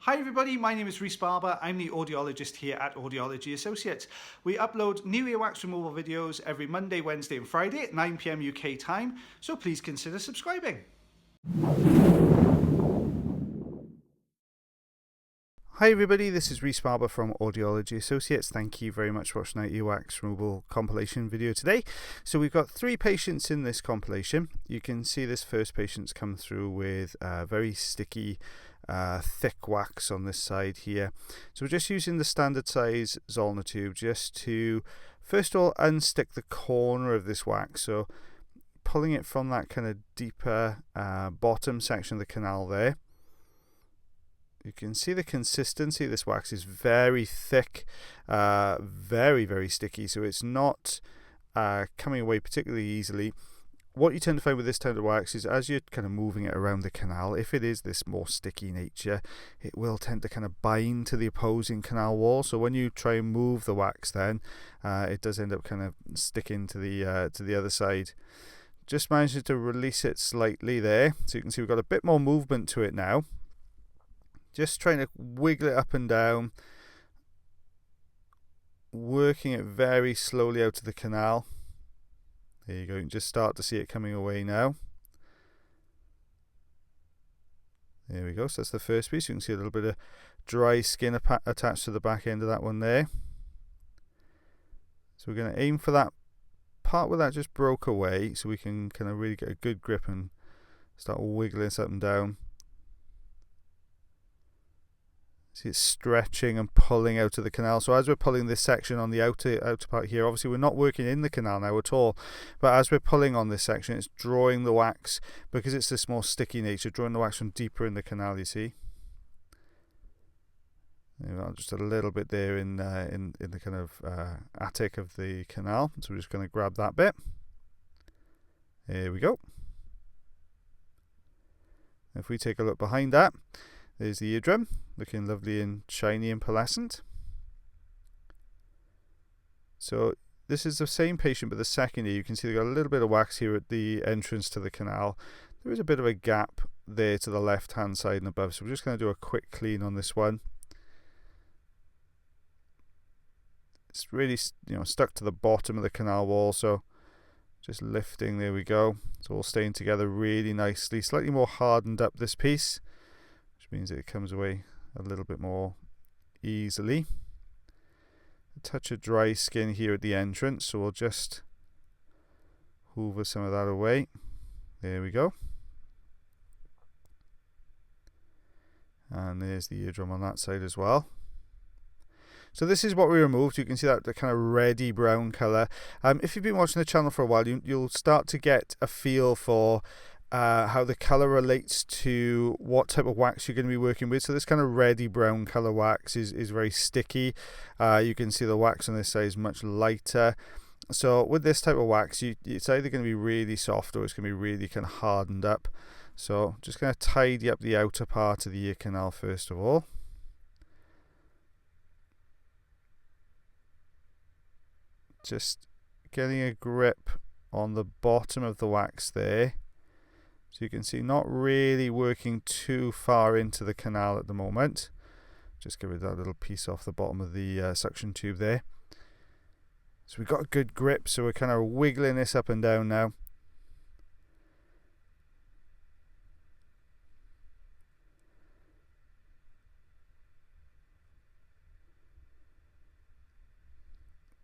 Hi everybody, my name is Rhys Barber. I'm the audiologist here at Audiology Associates. We upload new earwax removal videos every Monday, Wednesday and Friday at 9 PM UK time, so please consider subscribing. Hi everybody, this is Rhys Barber from Audiology Associates. Thank you very much for watching our earwax removal compilation video today. So we've got 3 patients in this compilation. You can see this first patient's come through with very sticky thick wax on this side here. So we're just using the standard size Zollner tube just to first of all unstick the corner of this wax. So pulling it from that kind of deeper bottom section of the canal there. You can see the consistency of this wax is very thick, very sticky, so it's not coming away particularly easily. What you tend to find with this type of wax is as you're kind of moving it around the canal, if it is this more sticky nature, it will tend to kind of bind to the opposing canal wall. So when you try and move the wax then, it does end up kind of sticking to the other side. Just managed to release it slightly there, so you can see we've got a bit more movement to it now. Just trying to wiggle it up and down, working it very slowly out of the canal. There you go, you can just start to see it coming away now. There we go, so that's the first piece. You can see a little bit of dry skin attached to the back end of that one there. So we're going to aim for that part where that just broke away, so we can kind of really get a good grip and start wiggling this up and down. See it's stretching and pulling out of the canal. So as we're pulling this section on the outer part here, obviously we're not working in the canal now at all, but as we're pulling on this section, it's drawing the wax, because it's this more sticky nature, drawing the wax from deeper in the canal, you see. Just a little bit there in the kind of attic of the canal. So we're just going to grab that bit. There we go. If we take a look behind that, there's the eardrum, looking lovely and shiny and pearlescent. So this is the same patient, but the second ear, you can see they've got a little bit of wax here at the entrance to the canal. There is a bit of a gap there to the left hand side and above, so we're just going to do a quick clean on this one. It's really stuck to the bottom of the canal wall, so just lifting, there we go. It's all staying together really nicely, slightly more hardened up this piece, means that it comes away a little bit more easily. A touch of dry skin here at the entrance, so we'll just hoover some of that away. There we go. And there's the eardrum on that side as well. So this is what we removed. You can see that the kind of reddy brown colour. If you've been watching the channel for a while, you'll start to get a feel for how the colour relates to what type of wax you're going to be working with. So this kind of reddy brown colour wax is very sticky. You can see the wax on this side is much lighter. So with this type of wax, it's either going to be really soft or it's going to be really kind of hardened up. So just going to tidy up the outer part of the ear canal first of all. Just getting a grip on the bottom of the wax there. So you can see not really working too far into the canal at the moment. Just give it that little piece off the bottom of the suction tube there. So we've got a good grip, so we're kind of wiggling this up and down now.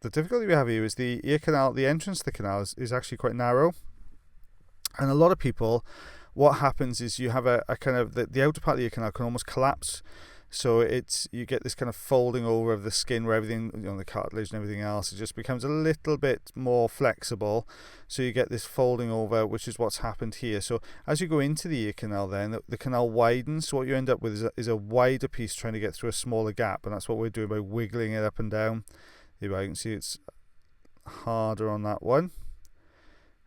The difficulty we have here is the ear canal, the entrance to the canal is actually quite narrow. And a lot of people, what happens is you have a kind of, the outer part of the ear canal can almost collapse. So you get this kind of folding over of the skin where everything, the cartilage and everything else, it just becomes a little bit more flexible. So you get this folding over, which is what's happened here. So as you go into the ear canal then, the canal widens. So what you end up with is a wider piece trying to get through a smaller gap. And that's what we're doing by wiggling it up and down. Here you can see it's harder on that one.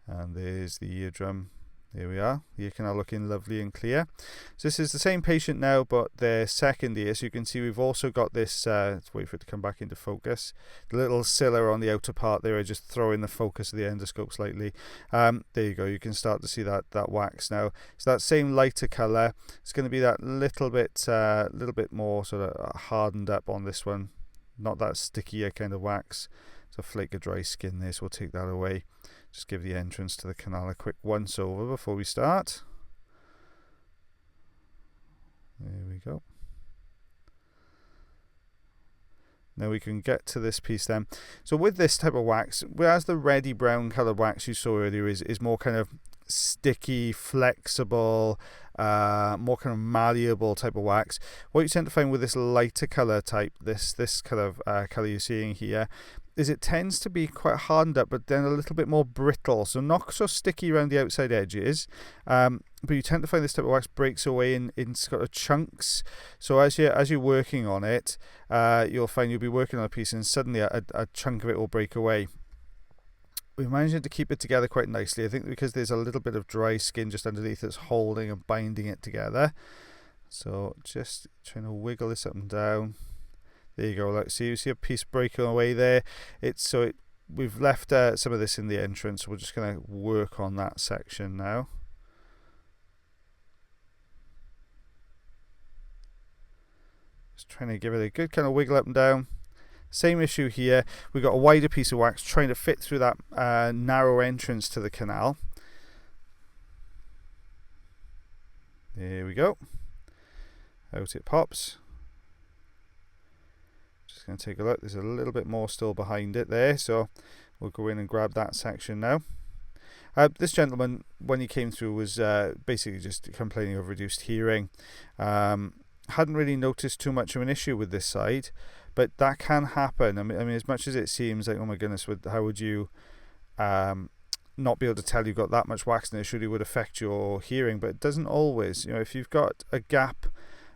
And there's the eardrum. There we are, ear canal looking lovely and clear. So this is the same patient now, but their second ear. So you can see we've also got this, let's wait for it to come back into focus. The little cilla on the outer part there, I just throw in the focus of the endoscope slightly. There you go, you can start to see that wax now. So that same lighter colour, it's going to be that little bit more sort of hardened up on this one. Not that stickier kind of wax. It's a flake of dry skin there, so we'll take that away. Just give the entrance to the canal a quick once over before we start. There we go. Now we can get to this piece then. So with this type of wax, whereas the reddy brown coloured wax you saw earlier is more kind of sticky, flexible, more kind of malleable type of wax, what you tend to find with this lighter colour type, this kind of colour you're seeing here, is it tends to be quite hardened up, but then a little bit more brittle, so not so sticky around the outside edges, but you tend to find this type of wax breaks away in sort of chunks. So as you're working on it, you'll find you'll be working on a piece and suddenly a chunk of it will break away. We're managing to keep it together quite nicely, I think, because there's a little bit of dry skin just underneath that's holding and binding it together. So just trying to wiggle this up and down. There you go. Like, so you see a piece breaking away there. We've left some of this in the entrance. We're just going to work on that section now. Just trying to give it a good kind of wiggle up and down. Same issue here. We've got a wider piece of wax trying to fit through that narrow entrance to the canal. There we go. Out it pops. Just going to take a look. There's a little bit more still behind it there, so we'll go in and grab that section now. This gentleman, when he came through, was basically just complaining of reduced hearing. Hadn't really noticed too much of an issue with this side, but that can happen. I mean, as much as it seems like, oh my goodness, how would you not be able to tell you've got that much wax in it? Surely would affect your hearing, but it doesn't always. You know, if you've got a gap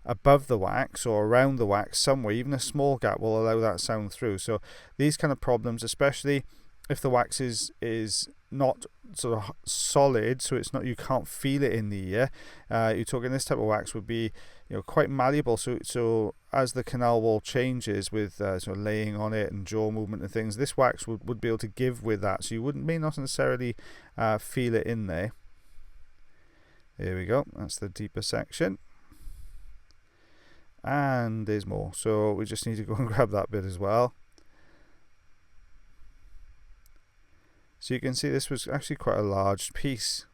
above the wax or around the wax somewhere, even a small gap will allow that sound through. So these kind of problems, especially if the wax is not sort of solid, so it's not, you can't feel it in the ear, you're talking this type of wax would be, you know, quite malleable, so as the canal wall changes with sort of laying on it and jaw movement and things, this wax would be able to give with that, so you may not necessarily feel it in there. There we go, that's the deeper section. And there's more, so we just need to go and grab that bit as well. So you can see this was actually quite a large piece.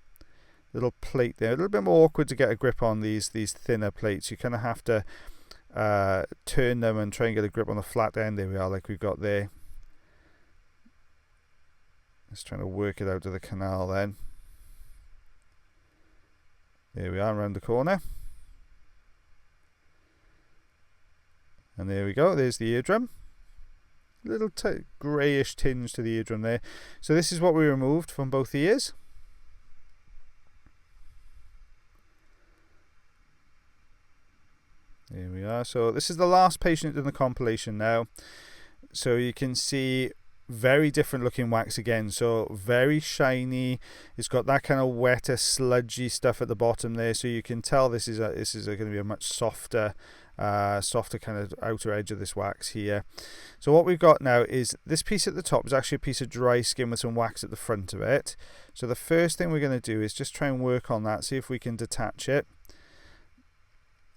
Little plate there, a little bit more awkward to get a grip on these thinner plates. You kind of have to turn them and try and get a grip on the flat end. There we are, like we've got there. Just trying to work it out to the canal then. There we are, around the corner. And there we go, there's the eardrum. Little greyish tinge to the eardrum there. So this is what we removed from both ears. There we are. So this is the last patient in the compilation now. So you can see very different looking wax again. So very shiny. It's got that kind of wetter, sludgy stuff at the bottom there. So you can tell this is going to be a much softer kind of outer edge of this wax here. So what we've got now is this piece at the top is actually a piece of dry skin with some wax at the front of it. So the first thing we're going to do is just try and work on that, see if we can detach it.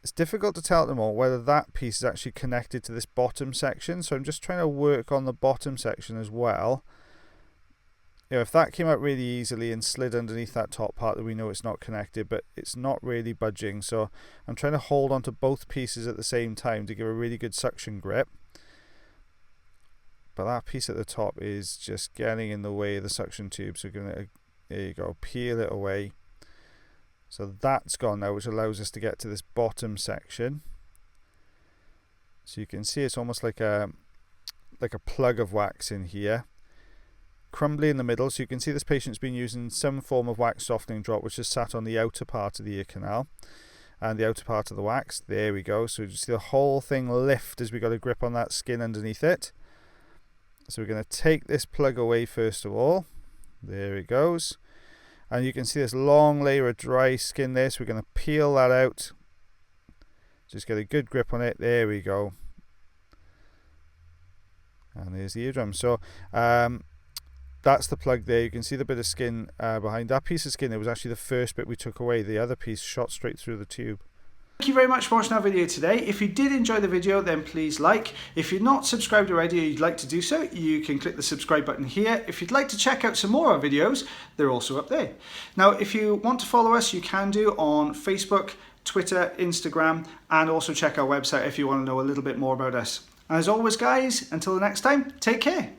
It's difficult to tell at the moment whether that piece is actually connected to this bottom section, so I'm just trying to work on the bottom section as well. You know, if that came out really easily and slid underneath that top part, then we know it's not connected, but it's not really budging. So I'm trying to hold onto both pieces at the same time to give a really good suction grip. But that piece at the top is just getting in the way of the suction tube. So there you go, peel it away. So that's gone now, which allows us to get to this bottom section. So you can see it's almost like a plug of wax in here. Crumbly in the middle, so you can see this patient's been using some form of wax softening drop which is sat on the outer part of the ear canal and the outer part of the wax. There we go, so you see the whole thing lift as we got a grip on that skin underneath it. So we're going to take this plug away first of all. There it goes. And you can see this long layer of dry skin there, so we're going to peel that out. Just get a good grip on it. There we go. And there's the eardrum. So that's the plug there. You can see the bit of skin behind. That piece of skin, it was actually the first bit we took away. The other piece shot straight through the tube. Thank you very much for watching our video today. If you did enjoy the video, then please like. If you're not subscribed already or you'd like to do so, you can click the subscribe button here. If you'd like to check out some more of our videos, they're also up there. Now, if you want to follow us, you can do on Facebook, Twitter, Instagram, and also check our website if you want to know a little bit more about us. As always, guys, until the next time, take care.